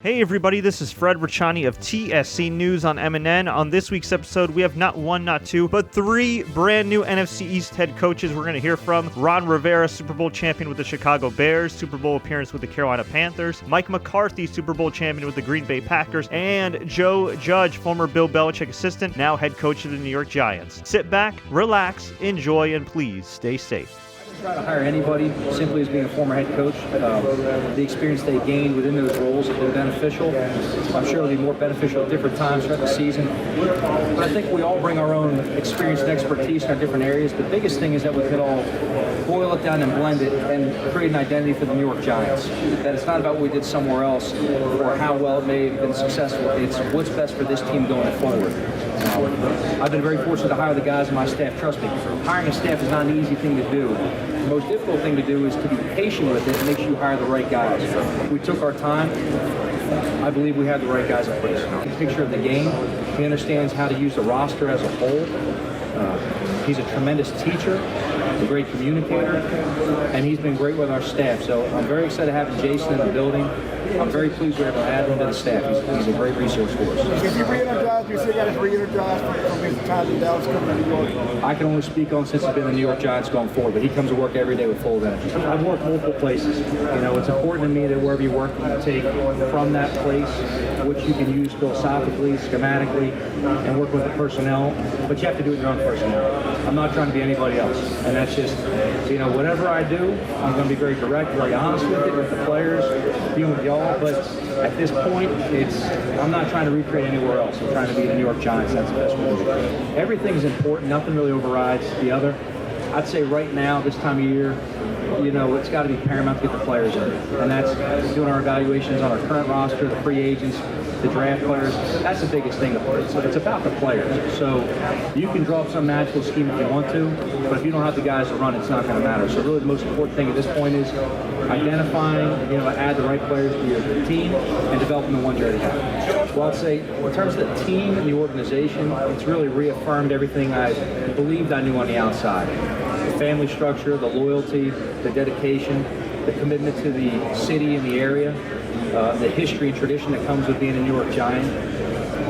Hey everybody, this is Fred Richani of TSC News on MNN. On this week's episode, we have not one, not two, but three brand new NFC East head coaches we're going to hear from. Ron Rivera, Super Bowl champion with the Chicago Bears, Super Bowl appearance with the Carolina Panthers, Mike McCarthy, Super Bowl champion with the Green Bay Packers, and Joe Judge, former Bill Belichick assistant, now head coach of the New York Giants. Sit back, relax, enjoy, and please stay safe. Try to hire anybody simply as being a former head coach. The experience they gained within those roles have been beneficial. I'm sure it'll be more beneficial at different times throughout the season. But I think we all bring our own experience and expertise in our different areas. The biggest thing is that we could all boil it down and blend it and create an identity for the New York Giants. That it's not about what we did somewhere else or how well it may have been successful. It's what's best for this team going forward. I've been very fortunate to hire the guys on my staff. Trust me, hiring a staff is not an easy thing to do. The most difficult thing to do is to be patient with it and make sure you hire the right guys. We took our time. I believe we have the right guys in place. A picture of the game. He understands how to use the roster as a whole. He's a tremendous teacher, a great communicator, and he's been great with our staff. So I'm very excited having Jason in the building. I'm very pleased we're able to add him to the staff. He's a great resource for us. If you re-energize, you still got to re-energize from his time in Dallas coming to New York. I can only speak on since he's been the New York Giants going forward, but he comes to work every day with full energy. I've worked multiple places. You know, it's important to me that wherever you work, you take from that place which you can use philosophically, schematically, and work with the personnel, but you have to do it in your own personnel. I'm not trying to be anybody else, and that's just, you know, whatever I do, I'm going to be very direct, very honest with it, with the players, being with y'all, but at this point, I'm not trying to recreate anywhere else. I'm trying to be the New York Giants. That's the best way to do it. Everything's important. Nothing really overrides the other. I'd say right now, this time of year, you know, it's got to be paramount to get the players in. And that's doing our evaluations on our current roster, the free agents, the draft players. That's the biggest thing. It's about the players. So you can draw up some magical scheme if you want to, but if you don't have the guys to run, it's not going to matter. So really the most important thing at this point is identifying, you know, add the right players to your team and developing the ones you already have. Well, I'd say in terms of the team and the organization, it's really reaffirmed everything I believed I knew on the outside. The family structure, the loyalty, the dedication, the commitment to the city and the area, the history and tradition that comes with being a New York Giant.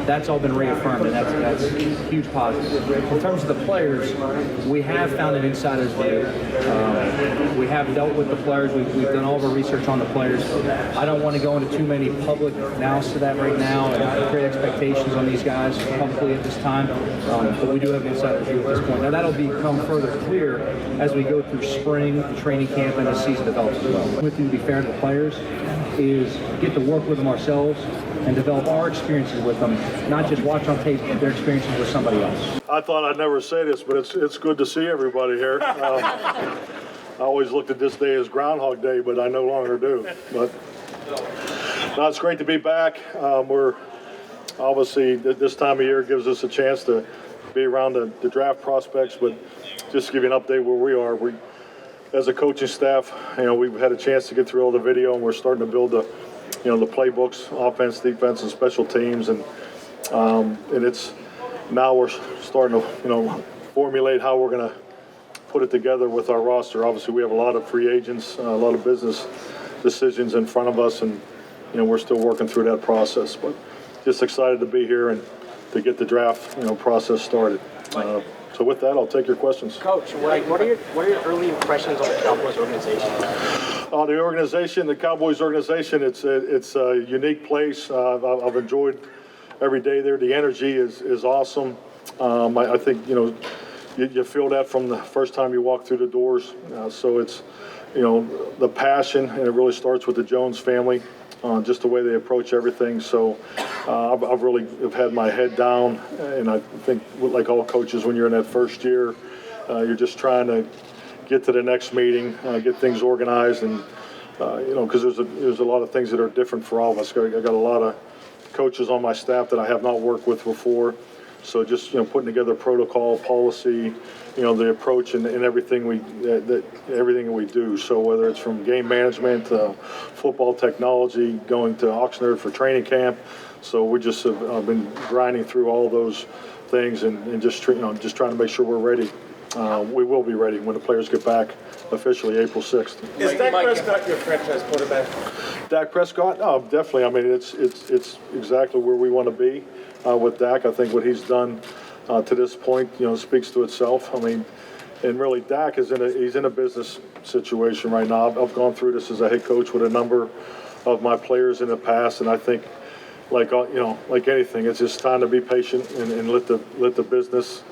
That's all been reaffirmed, and that's a huge positive. In terms of the players, we have found an insider's view. We have dealt with the players. We've done all of our research on the players. I don't want to go into too many public analysis of that right now and create expectations on these guys publicly at this time, but we do have an insider's view at this point. Now, that'll become further clear as we go through spring, training camp, and the season develops as well. With you to be fair to the players is get to work with them ourselves and develop our experiences with them, not just watch on tape their experiences with somebody else. I thought I'd never say this, but it's good to see everybody here. I always looked at this day as Groundhog Day, but I no longer do. But no, it's great to be back. We're obviously, this time of year gives us a chance to be around the draft prospects, but just to give you an update where we are. As a coaching staff, you know, we've had a chance to get through all the video, and we're starting to build the playbooks, offense, defense, and special teams, and it's now we're starting to, you know, formulate how we're going to put it together with our roster. Obviously, we have a lot of free agents, a lot of business decisions in front of us, and you know, we're still working through that process. But just excited to be here and to get the draft, you know, process started. So with that, I'll take your questions. Coach, what are your early impressions on the Cowboys organization? The organization, the Cowboys organization, it's a unique place. I've enjoyed every day there. The energy is awesome. I think, you know, you feel that from the first time you walk through the doors. So it's, you know, the passion, and it really starts with the Jones family, just the way they approach everything. So I've really had my head down, and I think like all coaches, when you're in that first year, you're just trying to get to the next meeting, get things organized, and you know, because there's a lot of things that are different for all of us. I got a lot of coaches on my staff that I have not worked with before, so just, you know, putting together protocol, policy, you know, the approach and everything everything we do. So whether it's from game management, football technology, going to Oxnard for training camp, so we just have been grinding through all those things and just trying to make sure we're ready we will be ready when the players get back officially April 6th. Is Dak Prescott your franchise quarterback? Dak Prescott? No, definitely. I mean, it's exactly where we want to be with Dak. I think what he's done to this point, speaks to itself. I mean, and really, Dak he's in a business situation right now. I've gone through this as a head coach with a number of my players in the past, and I think, like anything, it's just time to be patient and let the business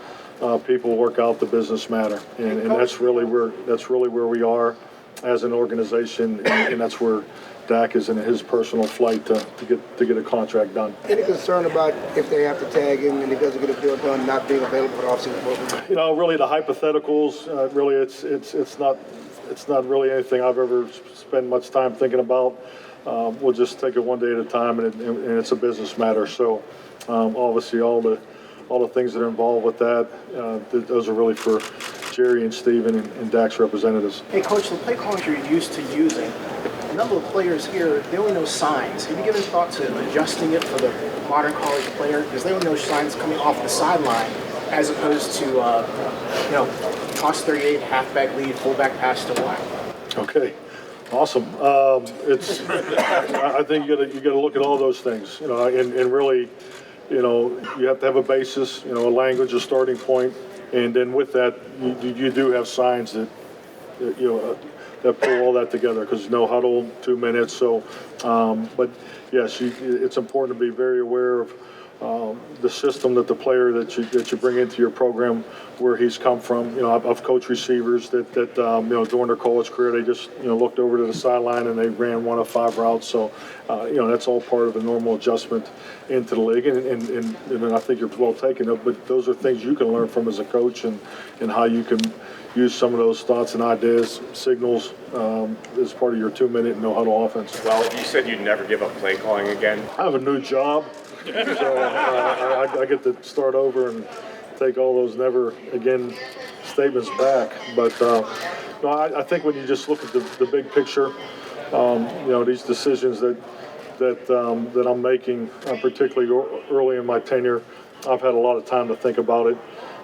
people work out the business matter, and that's really where we are as an organization, and that's where Dak is in his personal flight to get a contract done. Any concern about if they have to tag him and he doesn't get a deal done, not being available for the offseason program? Really the hypotheticals. Really, it's not really anything I've ever spent much time thinking about. We'll just take it one day at a time, and it's a business matter. So obviously, all the things that are involved with that, those are really for Jerry and Steven and Dak's representatives. Hey, Coach, the play callers you're used to using, a number of players here, they only know signs. Have you given thought to adjusting it for the modern college player? Because they only know signs coming off the sideline, as opposed to, toss 38, halfback lead, fullback pass to wide. Okay, awesome. I think you got to look at all those things, and really, you have to have a basis, a language, a starting point, and then with that, you do have signs that that pull all that together, because no huddle, 2 minutes. So, but yes, it's important to be very aware of the system that the player that you bring into your program, where he's come from. I've coached receivers that during their college career, they just looked over to the sideline and they ran one of 5 routes. So that's all part of the normal adjustment into the league, and I think you're well taken up. But those are things you can learn from as a coach, and how you can use some of those thoughts and ideas, signals, as part of your 2-minute no huddle offense. Well, you said you'd never give up play calling again. I have a new job. So I get to start over and take all those never again statements back. But I think when you just look at the big picture, these decisions that I'm making, particularly early in my tenure, I've had a lot of time to think about it.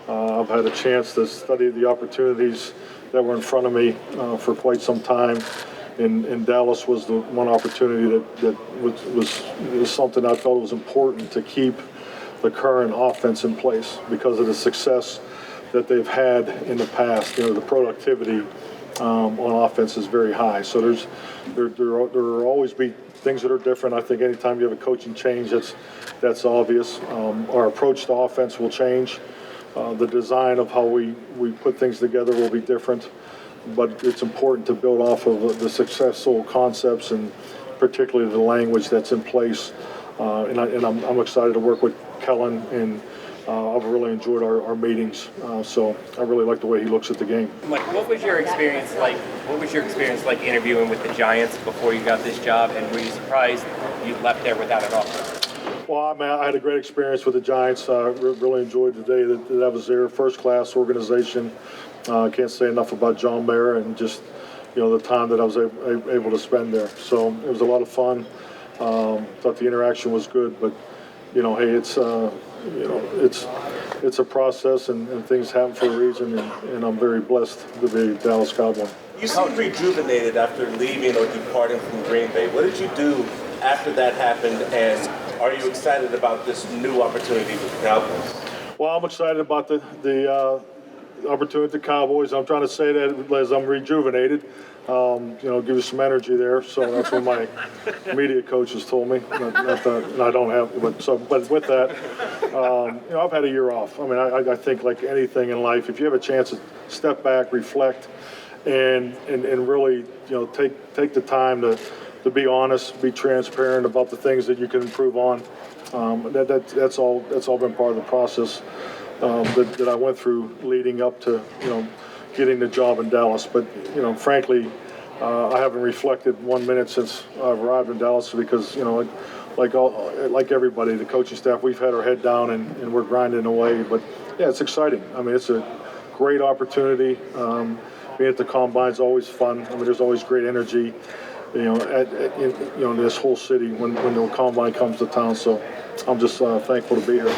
I've had a chance to study the opportunities that were in front of me for quite some time. And Dallas was the one opportunity that was something I felt was important to keep the current offense in place because of the success that they've had in the past. The productivity on offense is very high. So there will always be things that are different. I think anytime you have a coaching change, that's obvious. Our approach to offense will change. The design of how we put things together will be different. But it's important to build off of the successful concepts, and particularly the language that's in place. And I'm excited to work with Kellen, and I've really enjoyed our meetings. So I really like the way he looks at the game. Mike, what was your experience like? What was your experience like interviewing with the Giants before you got this job, and were you surprised you left there without an offer? Well, I had a great experience with the Giants. Really enjoyed the day that I was there. First-class organization. I can't say enough about John Mayer and just the time that I was able to spend there. So it was a lot of fun. Thought the interaction was good, but hey, it's a process, and things happen for a reason, and I'm very blessed to be a Dallas Cowboy. You seem rejuvenated after leaving or departing from Green Bay. What did you do after that happened, and are you excited about this new opportunity with the Cowboys? Well, I'm excited about the opportunity with the Cowboys. I'm trying to say that as I'm rejuvenated, give you some energy there. So that's what my media coaches told me. Not that, and I don't have, but with that, I've had a year off. I mean, I think like anything in life, if you have a chance to step back, reflect, and really, take the time to be honest, be transparent about the things that you can improve on. That's all been part of the process. That I went through leading up to, getting the job in Dallas. But, frankly, I haven't reflected 1 minute since I've arrived in Dallas because, like everybody, the coaching staff, we've had our head down and we're grinding away. But, yeah, it's exciting. I mean, it's a great opportunity. Being at the Combine is always fun. I mean, there's always great energy, in this whole city when the Combine comes to town. So I'm just thankful to be here.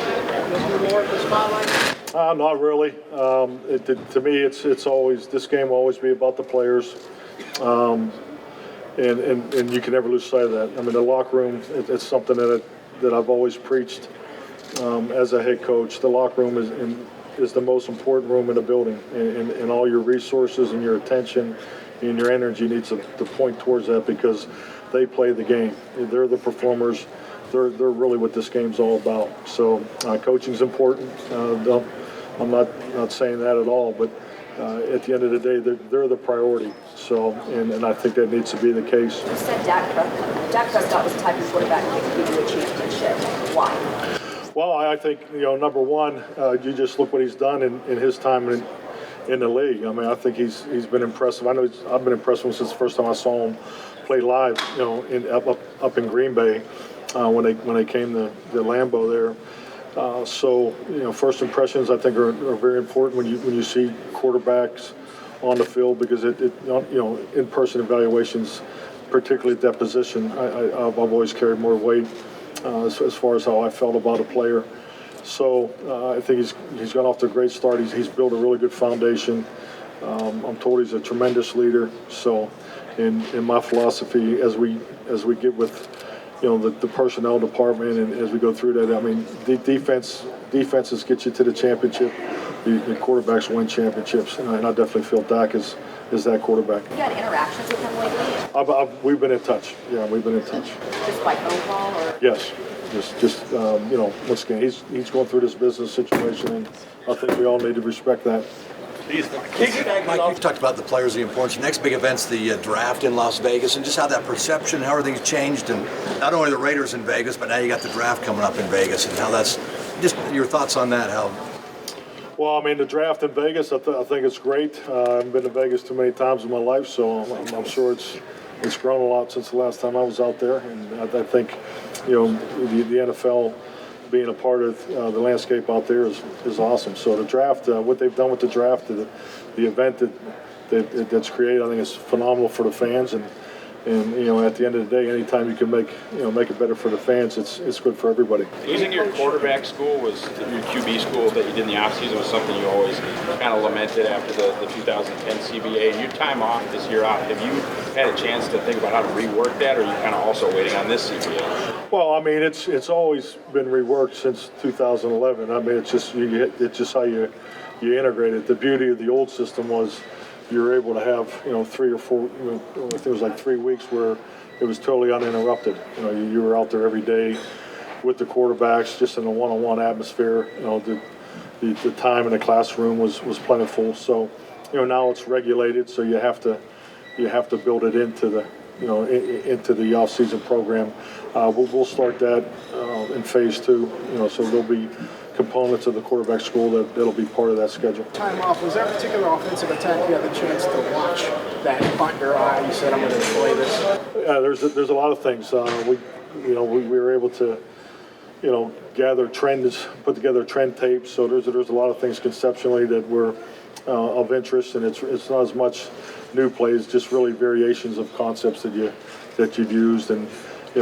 Not really. To me, it's always, this game will always be about the players, and you can never lose sight of that. I mean, the locker room, it's something that I've always preached as a head coach. The locker room is the most important room in the building, and all your resources and your attention and your energy needs to point towards that, because they play the game. They're the performers. They're really what this game's all about. So coaching's important. I'm not saying that at all, but at the end of the day, they're the priority. So, and I think that needs to be the case. You said Dak Prescott was the type of quarterback that could give you a championship. Why? Well, I think, number one, you just look what he's done in his time in the league. I mean, I think he's been impressive. I know I've been impressed with him since the first time I saw him play live, up in Green Bay when they came to Lambeau there. So, first impressions I think are very important when you see quarterbacks on the field, because in-person evaluations, particularly at that position, I've always carried more weight as far as how I felt about a player. So I think he's gone off to a great start. He's built a really good foundation. I'm told he's a tremendous leader. So in my philosophy, as we get with the personnel department, and as we go through that, I mean, defenses get you to the championship. The quarterbacks win championships, and I definitely feel Dak is that quarterback. You had interactions with him lately? We've been in touch. Yeah, we've been in touch. Just by phone call, or? Yes. Just once again, he's going through this business situation, and I think we all need to respect that. Mike, you've talked about the players, the importance. The next big event's the draft in Las Vegas, and just how that perception, how everything's changed, and not only the Raiders in Vegas, but now you got the draft coming up in Vegas, and how that's, just your thoughts on that, how. Well, I mean, the draft in Vegas, I think it's great. I haven't been to Vegas too many times in my life, so I'm sure it's grown a lot since the last time I was out there, and I think, the NFL being a part of the landscape out there is awesome. So the draft, what they've done with the draft, the event that's created, I think is phenomenal for the fans, and at the end of the day, anytime you can make it better for the fans, it's good for everybody. Losing your quarterback school your QB school that you did in the offseason was something you always kind of lamented after the 2010 CBA. And your time off this year out, have you had a chance to think about how to rework that, or are you kind of also waiting on this CBA? Well, I mean, it's always been reworked since 2011. I mean, it's just how you integrate it. The beauty of the old system was you were able to have 3 or 4. There was like 3 weeks where it was totally uninterrupted. You were out there every day with the quarterbacks, just in a one-on-one atmosphere. The time in the classroom was plentiful. So now it's regulated, so you have to build it into the into the off-season program. We'll start that in phase 2. So there'll be components of the quarterback school that'll be part of that schedule. Time off, was there a particular offensive attack you had the chance to watch that caught your eye? You said, I'm going to play this. Yeah, there's a lot of things. We were able to gather trends, put together trend tapes. So there's a lot of things conceptually that were of interest, and it's not as much new plays, just really variations of concepts that you've used. And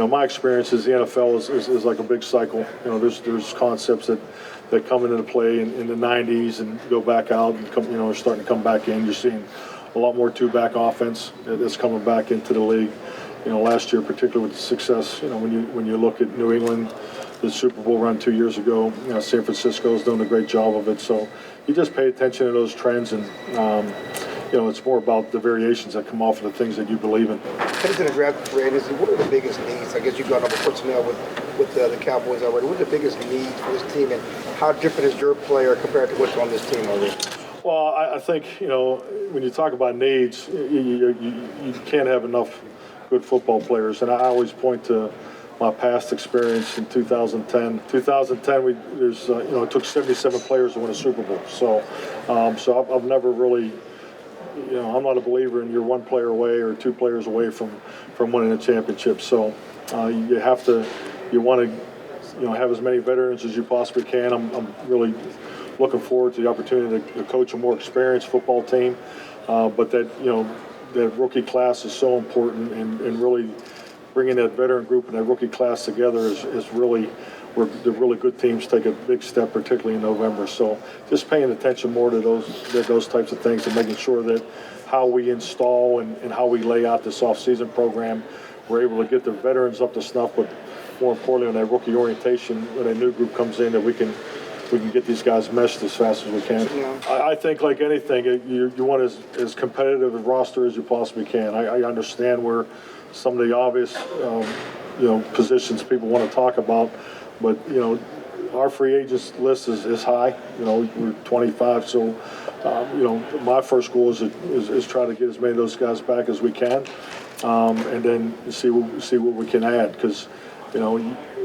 my experience is the NFL is like a big cycle. There's concepts that come into play in the 90s and go back out and come, are starting to come back in. You're seeing a lot more two-back offense that's coming back into the league. Last year, particularly with the success, when you look at New England, the Super Bowl run 2 years ago, San Francisco is doing a great job of it. So you just pay attention to those trends, and it's more about the variations that come off of the things that you believe in. Heading to the draft for Raiders, what are the biggest needs? I guess you've gone over personnel with the Cowboys already. What are the biggest needs for this team, and how different is your player compared to what's on this team already? Well, I think, when you talk about needs, you can't have enough good football players. And I always point to my past experience in 2010. 2010, it took 77 players to win a Super Bowl. So I've never really, I'm not a believer in you're one player away or 2 players away from winning a championship. So you want to have as many veterans as you possibly can. I'm really looking forward to the opportunity to coach a more experienced football team. But that rookie class is so important, and really bringing that veteran group and that rookie class together is really where the really good teams take a big step, particularly in November. So just paying attention more to those types of things and making sure that how we install and how we lay out this off-season program, we're able to get the veterans up to snuff, but more importantly on that rookie orientation, when a new group comes in, that we can get these guys meshed as fast as we can. I think like anything, you want as competitive a roster as you possibly can. I understand where some of the obvious positions people want to talk about, but our free agents list is high. We're 25, so my first goal is try to get as many of those guys back as we can, and then see what we can add, because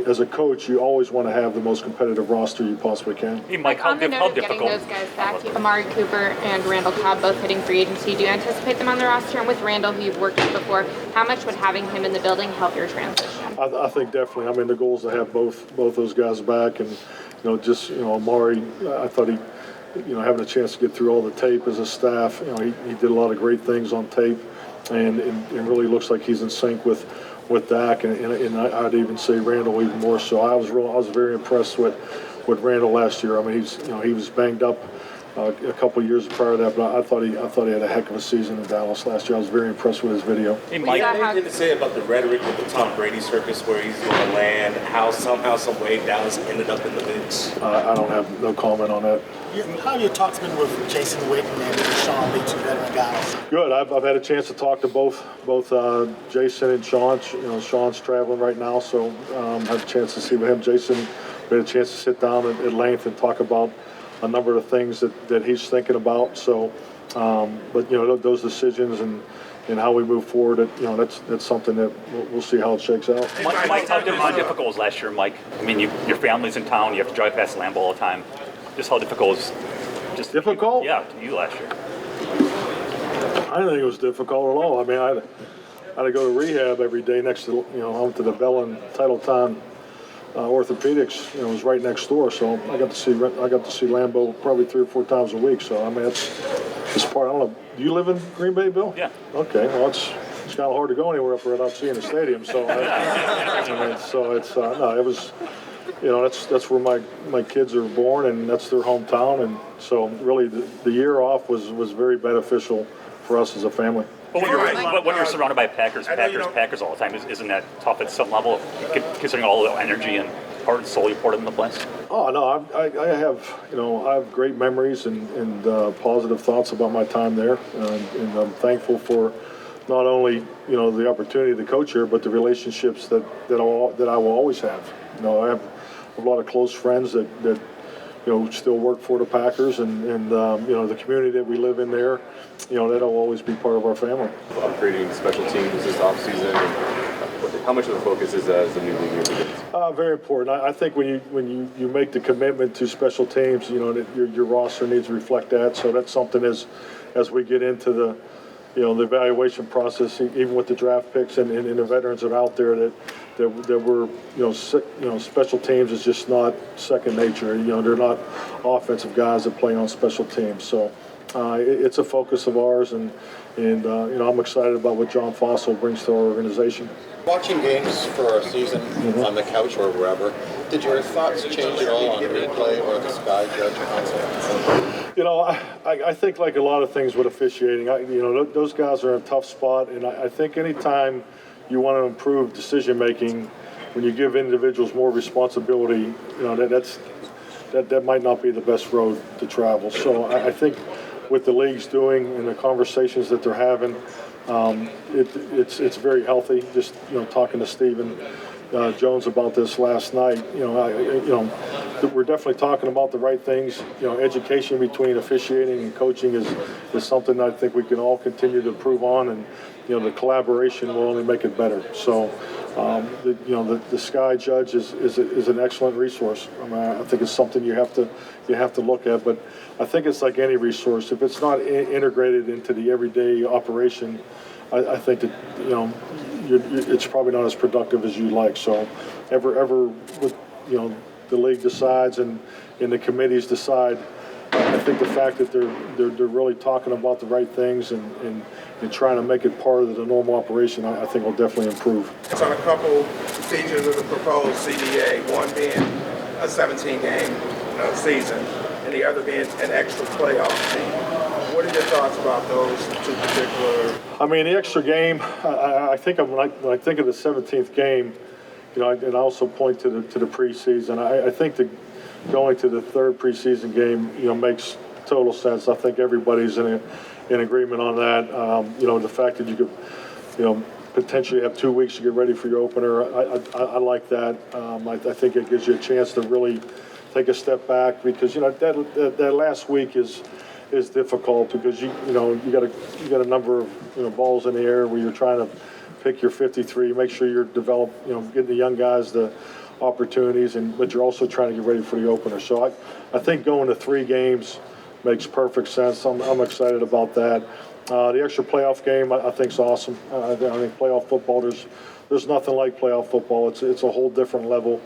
as a coach, you always want to have the most competitive roster you possibly can. Hey, Mike, how difficult? Getting those guys back, Amari Cooper and Randall Cobb both hitting free agency. Do you anticipate them on the roster? And with Randall, who you've worked with before, how much would having him in the building help your transition? I think definitely. I mean, the goal is to have both those guys back, and Amari, I thought he, having a chance to get through all the tape as a staff, he did a lot of great things on tape, and it really looks like he's in sync with Dak, and I'd even say Randall even more so. I was very impressed with Randall last year. I mean, he was banged up a couple of years prior to that, but I thought he had a heck of a season in Dallas last year. I was very impressed with his video. Hey, Mike, anything to say about the rhetoric with the Tom Brady circus, where he's going to land, how somehow, some way Dallas ended up in the mix? I don't have no comment on that. How have your talks been with Jason Witten and Sean Lee, two veteran guys? Good. I've had a chance to talk to both Jason and Sean. Sean's traveling right now, so had a chance to see with him. Jason, we had a chance to sit down at length and talk about a number of things that he's thinking about. So, but those decisions and how we move forward, that's something that we'll see how it shakes out. Mike, how difficult was last year, Mike? I mean, your family's in town. You have to drive past Lambeau all the time. Just how difficult was? Just difficult? Yeah, to you last year. I didn't think it was difficult at all. I mean, I had to go to rehab every day next to home to the Bell and Titletown orthopedics. It was right next door, so I got to see Lambeau probably 3 or 4 times a week. So I mean, it's part. I don't know. Do you live in Green Bay, Bill? Yeah. Okay. Well, it's kind of hard to go anywhere up there without seeing the stadium. So it was. That's where my kids are born, and that's their hometown, and so really the year off was very beneficial for us as a family. But when you're surrounded by Packers all the time, isn't that tough at some level, considering all the energy and heart and soul you poured into the place? Oh no, I have great memories and positive thoughts about my time there, and I'm thankful for not only the opportunity to coach here, but the relationships that I will always have. I have a lot of close friends that still work for the Packers, and the community that we live in there, that'll always be part of our family. Upgrading special teams this offseason, how much of the focus is as the new league begins? Very important. I think when you make the commitment to special teams, that your roster needs to reflect that. So that's something as we get into the the evaluation process, even with the draft picks and the veterans that are out there, that we're special teams is just not second nature. They're not offensive guys that play on special teams. So it's a focus of ours, and I'm excited about what John Fossil brings to our organization. Watching games for a season on the couch or wherever, did your thoughts change at all on replay or the Sky Judge concept? I think like a lot of things with officiating, those guys are in a tough spot, and I think anytime you want to improve decision making, when you give individuals more responsibility, that might not be the best road to travel. So I think what the league's doing and the conversations that they're having, it's very healthy. Just talking to Stephen Jones about this last night, we're definitely talking about the right things. Education between officiating and coaching is something I think we can all continue to improve on, and the collaboration will only make it better. So the Sky Judge is an excellent resource. I think it's something you have to look at, but I think it's like any resource. If it's not integrated into the everyday operation, I think that it's probably not as productive as you'd like. So ever the league decides and the committees decide I think the fact that they're really talking about the right things and trying to make it part of the normal operation, I think will definitely improve. It's on a couple features of the proposed CBA, one being a 17-game season and the other being an extra playoff team. What are your thoughts about those two particular? I mean, the extra game, I think when I think of the 17th game, you know, and I also point to the preseason. I think that going to the third preseason game, you know, makes total sense. I think everybody's in agreement on that. You know, the fact that you could, you know, potentially have 2 weeks to get ready for your opener, I like that. I think it gives you a chance to really take a step back because, you know, that last week is difficult because you got a number of, you know, balls in the air where you're trying to pick your 53, make sure you're getting the young guys the opportunities, but you're also trying to get ready for the opener. So I think going to 3 games makes perfect sense. I'm excited about that. The extra playoff game I think is awesome. I think playoff football, there's nothing like playoff football. It's a whole different level,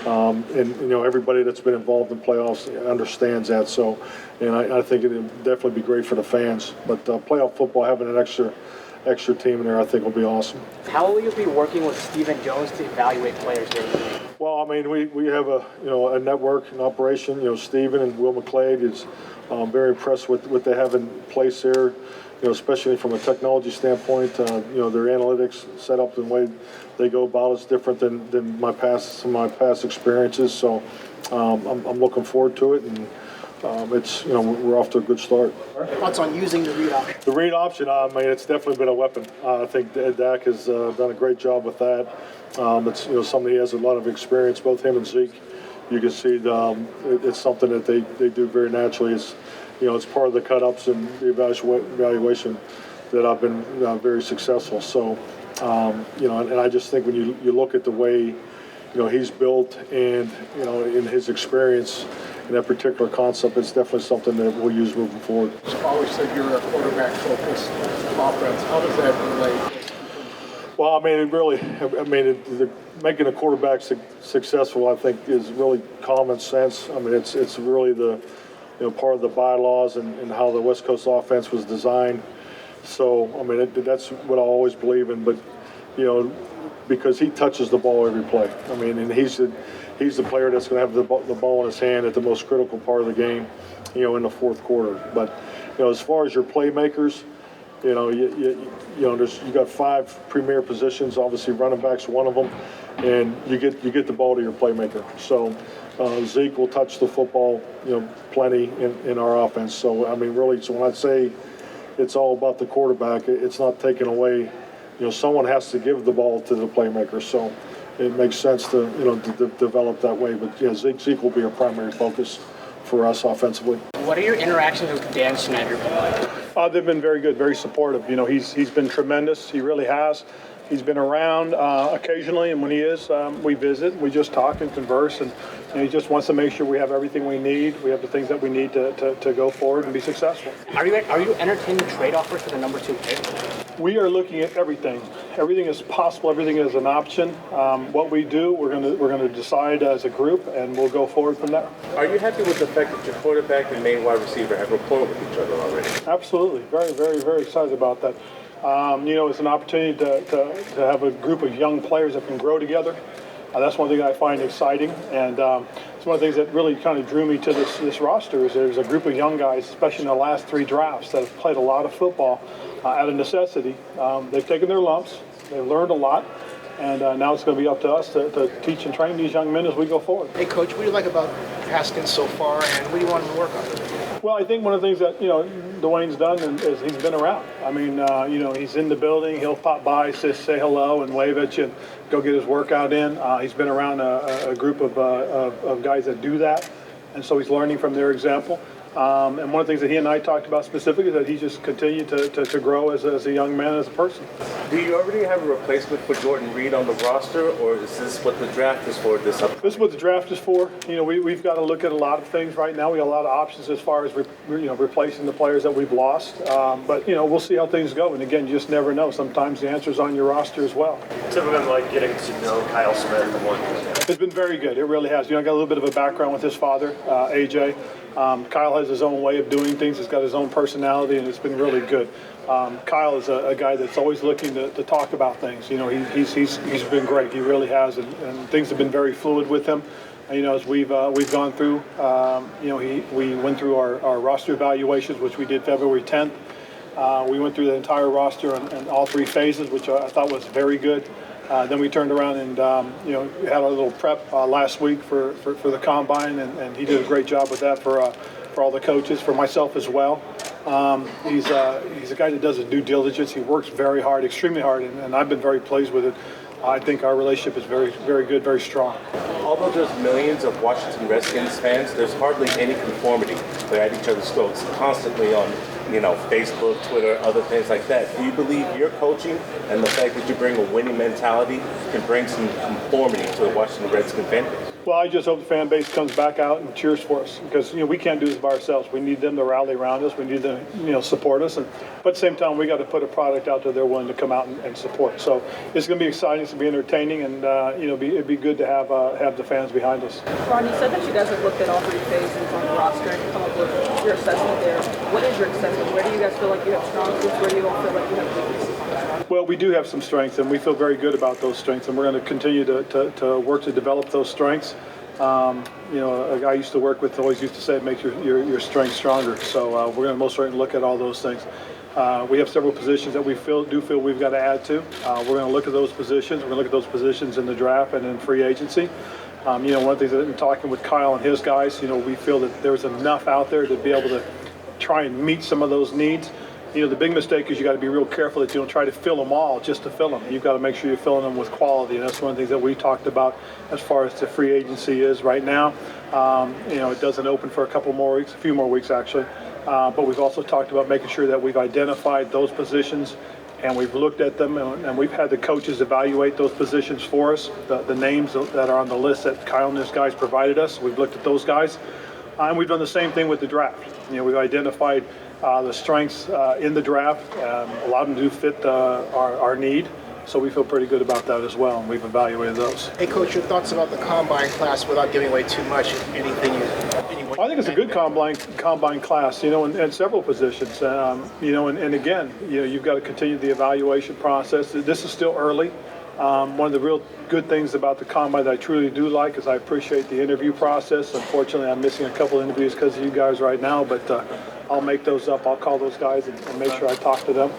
and you know everybody that's been involved in playoffs understands that. So, and I think it'd definitely be great for the fans. But playoff football, having an extra team in there, I think will be awesome. How will you be working with Stephen Jones to evaluate players here in the league? Well, I mean, we have a network, an operation. You know, Stephen and Will McClade is very impressed with what they have in place there. You know, especially from a technology standpoint, you know, their analytics set up the way they go about is different than my past experiences. So I'm looking forward to it, and it's, you know, we're off to a good start. Thoughts on using the read option? The read option, I mean, it's definitely been a weapon. I think Dak has done a great job with that. It's, you know, somebody who has a lot of experience, both him and Zeke. You can see it's something that they do very naturally. It's, you know, it's part of the cut-ups and the evaluation that I've been very successful. So, you know, and I just think when you look at the way, you know, he's built and, you know, in his experience in that particular concept, it's definitely something that we'll use moving forward. You always said you're a quarterback-focused offense. How does that relate? Well, I mean, making a quarterback successful, I think, is really common sense. I mean, it's really the, you know, part of the bylaws and how the West Coast offense was designed. So, I mean, that's what I always believe in. But, you know, because he touches the ball every play. I mean, and he's the player that's going to have the ball in his hand at the most critical part of the game, you know, in the fourth quarter. But, you know, as far as your playmakers, you know, you got 5 premier positions. Obviously, running back's one of them, and you get the ball to your playmaker. So Zeke will touch the football, you know, plenty in our offense. So I mean, really, so when I say it's all about the quarterback, it's not taken away. You know, someone has to give the ball to the playmaker. So it makes sense to, you know, to develop that way. But yeah, Zeke will be a primary focus for us offensively. What are your interactions with Dan Snyder been like? They've been very good, very supportive. You know, he's been tremendous. He really has. He's been around occasionally, and when he is, we visit. We just talk and converse, and he just wants to make sure we have everything we need. We have the things that we need to go forward and be successful. Are you entertaining trade offers for the number 2 pick? We are looking at everything. Everything is possible. Everything is an option. What we do, we're going to decide as a group, and we'll go forward from there. Are you happy with the fact that your quarterback and main wide receiver have rapport with each other already? Absolutely. Very, very, very excited about that. You know, it's an opportunity to have a group of young players that can grow together. That's one thing I find exciting, and it's one of the things that really kind of drew me to this roster is there's a group of young guys, especially in the last 3 drafts, that have played a lot of football out of necessity. They've taken their lumps, they've learned a lot, and now it's going to be up to us to teach and train these young men as we go forward. Hey, Coach, what do you like about Haskins so far, and what do you want him to work on? Well, I think one of the things that, you know, Dwayne's done is he's been around. I mean, you know, he's in the building. He'll pop by, say hello, and wave at you, and go get his workout in. He's been around a group of guys that do that, and so he's learning from their example. And one of the things that he and I talked about specifically is that he just continued to grow as a young man, as a person. Do you already have a replacement for Jordan Reed on the roster, or is this what the draft is for this up? This is what the draft is for. You know, we've got to look at a lot of things right now. We got a lot of options as far as replacing the players that we've lost. But, you know, we'll see how things go. And again, you just never know. Sometimes the answer's on your roster as well. Typically, like getting to know Kyle Smith and what. It's been very good. It really has. You know, I got a little bit of a background with his father, AJ. Kyle has his own way of doing things. He's got his own personality, and it's been really good. Kyle is a guy that's always looking to talk about things. You know, he's been great. He really has, and things have been very fluid with him. And, you know, as we've gone through, you know, we went through our roster evaluations, which we did February 10th. We went through the entire roster in all 3 phases, which I thought was very good. Then we turned around and you know, had a little prep last week for the combine, and he did a great job with that for all the coaches, for myself as well. He's a guy that does his due diligence. He works very hard, extremely hard, and I've been very pleased with it. I think our relationship is very, very good, very strong. Although there's millions of Washington Redskins fans, there's hardly any conformity. They're at each other's throats constantly on, you know, Facebook, Twitter, other things like that. Do you believe your coaching and the fact that you bring a winning mentality can bring some conformity to the Washington Redskins fan base? Well, I just hope the fan base comes back out and cheers for us, because, you know, we can't do this by ourselves. We need them to rally around us. We need them, you know, support us. But at the same time, we got to put a product out there they're willing to come out and support. So it's going to be exciting. It's going to be entertaining, and you know, it'd be good to have the fans behind us. Ron, you said that you guys have looked at all 3 phases on the roster and come up with your assessment there. What is your assessment? Where do you guys feel like you have strong suits? Where do you all feel like you have weaknesses? Well, we do have some strengths, and we feel very good about those strengths, and we're going to continue to work to develop those strengths. You know, a guy I used to work with always used to say it makes your strength stronger. So we're going to most certainly look at all those things. We have several positions that we do feel we've got to add to. We're going to look at those positions. We're going to look at those positions in the draft and in free agency. You know, one of the things that in talking with Kyle and his guys, you know, we feel that there's enough out there to be able to try and meet some of those needs. You know, the big mistake is you got to be real careful that you don't try to fill them all just to fill them. You've got to make sure you're filling them with quality, and that's one of the things that we talked about as far as the free agency is right now. You know, it doesn't open for a few more weeks actually, but we've also talked about making sure that we've identified those positions and we've looked at them, and we've had the coaches evaluate those positions for us, the names that are on the list that Kyle and his guys provided us. We've looked at those guys, and we've done the same thing with the draft. You know, we've identified the strengths in the draft. A lot of them do fit our need, so we feel pretty good about that as well, and we've evaluated those. Hey, Coach, your thoughts about the combine class without giving away too much? Anything I think it's a good combine class, you know, in several positions. You know, and again, you know, you've got to continue the evaluation process. This is still early. One of the real good things about the combine that I truly do like is I appreciate the interview process. Unfortunately, I'm missing a couple of interviews because of you guys right now, but I'll make those up. I'll call those guys and make sure I talk to them.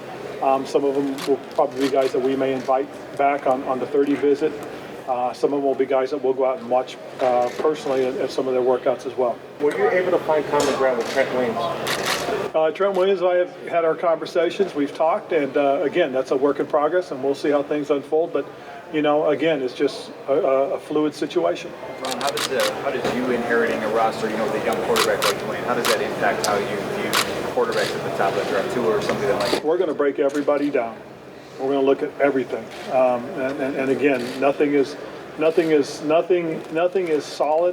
Some of them will probably be guys that we may invite back on the 30 visit. Some of them will be guys that we'll go out and watch personally at some of their workouts as well. Were you able to find common ground with Trent Williams? Trent Williams and I have had our conversations. We've talked, and again, that's a work in progress, and we'll see how things unfold. But, you know, again, it's just a fluid situation. Ron, how does you inheriting a roster, you know, with a young quarterback like Dwayne, how does that impact how you view quarterbacks at the top of the draft, Tua or something like? We're going to break everybody down. We're going to look at everything, and again, nothing is solid